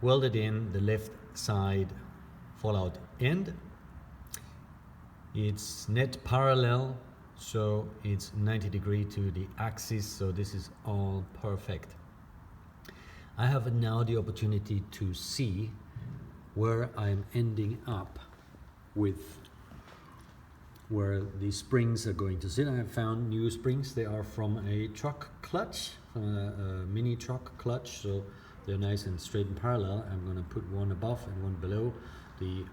welded in the left side fallout end. It's net parallel, so it's 90 degrees to the axis, so this is all perfect. I have now the opportunity to see where I'm ending up with where the springs are going to sit. I have found new springs. They are from a truck clutch, from a mini truck clutch, so they're nice and straight and parallel. I'm going to put one above and one below. The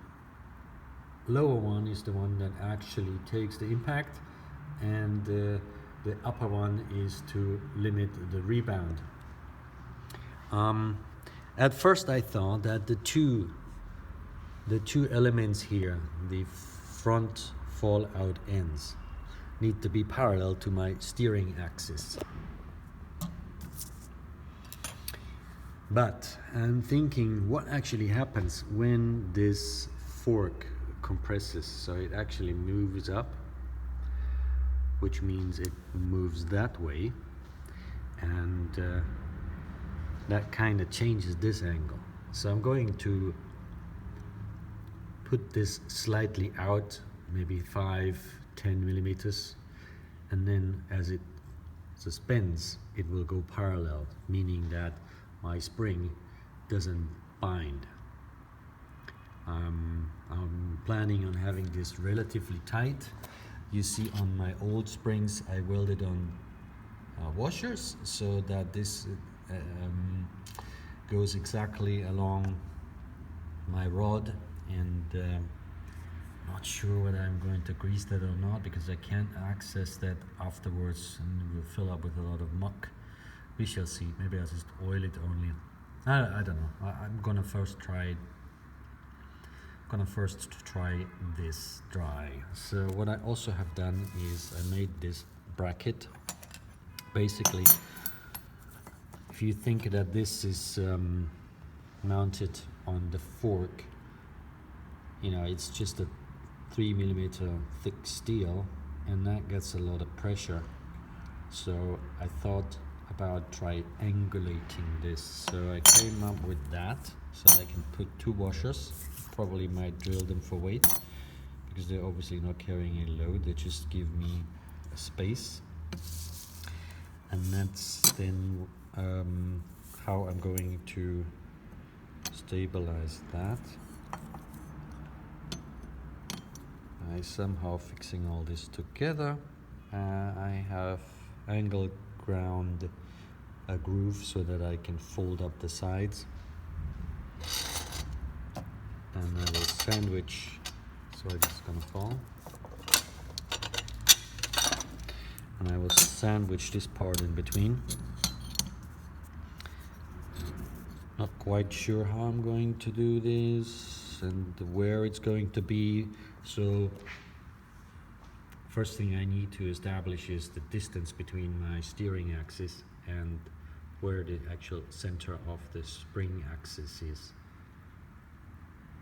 lower one is the one that actually takes the impact, and the upper one is to limit the rebound. At first I thought that the two elements here, the front fallout ends, need to be parallel to my steering axis. But I'm thinking, what actually happens when this fork compresses? So it actually moves up, which means it moves that way, and that kind of changes this angle. So I'm going to put this slightly out, maybe 5-10 millimeters, and then as it suspends, it will go parallel, meaning that my spring doesn't bind. I'm planning on having this relatively tight. You see on my old springs I welded on washers, so that this goes exactly along my rod, and not sure whether I'm going to grease that or not, because I can't access that afterwards and it will fill up with a lot of muck. We shall see. Maybe I'll just oil it only. I don't know. I'm gonna first try this dry. So what I also have done is I made this bracket. Basically, if you think that this is mounted on the fork, you know, it's just a 3 millimeter thick steel, and that gets a lot of pressure. So I thought about triangulating this. So I came up with that, so I can put 2 washers. Probably might drill them for weight, because they're obviously not carrying a load. They just give me a space, and that's then how I'm going to stabilize that. I somehow fixing all this together. I have angle ground a groove so that I can fold up the sides, and I will sandwich. Sorry, this is gonna fall. And I will sandwich this part in between. Not quite sure how I'm going to do this and where it's going to be. So first thing I need to establish is the distance between my steering axis and where the actual center of the spring axis is.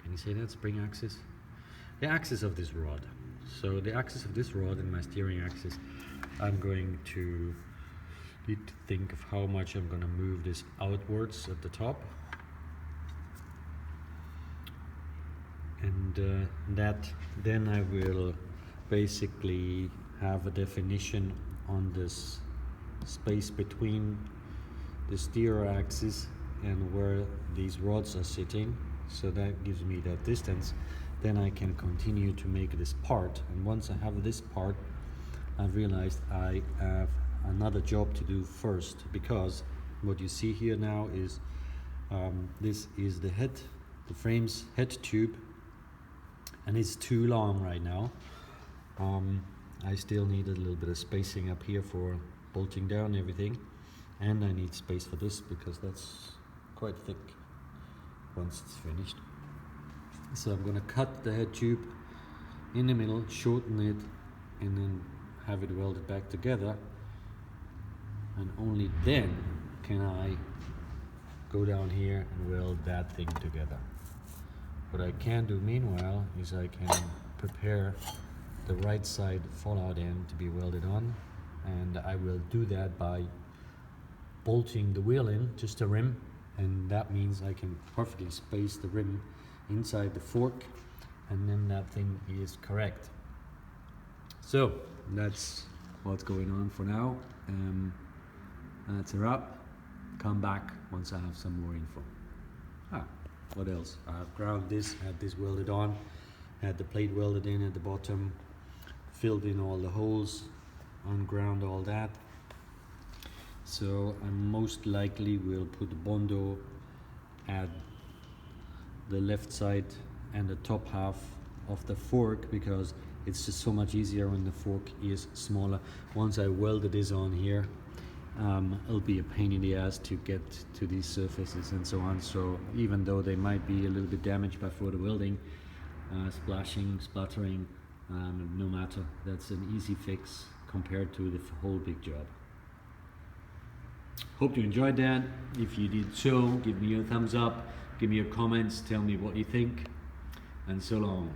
Can you say that? Spring axis? The axis of this rod. So the axis of this rod and my steering axis, I'm going to need to think of how much I'm going to move this outwards at the top. And that then I will basically have a definition on this space between the steer axis and where these rods are sitting. So that gives me that distance. Then I can continue to make this part, and once I have this part, I've realized I have another job to do first, because what you see here now is this is the frame's head tube, and it's too long right now. I still need a little bit of spacing up here for bolting down everything, and I need space for this because that's quite thick once it's finished. So I'm going to cut the head tube in the middle, shorten it, and then have it welded back together, and only then can I go down here and weld that thing together. What I can do meanwhile is I can prepare the right side fallout end to be welded on, and I will do that by bolting the wheel in, just a rim, and that means I can perfectly space the rim inside the fork, and then that thing is correct. So that's what's going on for now. That's a wrap. Come back once I have some more info. What else? I've ground this, had this welded on, had the plate welded in at the bottom, filled in all the holes, unground all that. So I most likely will put the Bondo at the left side and the top half of the fork, because it's just so much easier when the fork is smaller. Once I welded this on here, it'll be a pain in the ass to get to these surfaces and so on. So even though they might be a little bit damaged by further welding, splashing, splattering, no matter, that's an easy fix compared to the whole big job. Hope you enjoyed that. If you did so, give me a thumbs up, give me your comments, tell me what you think, and so long.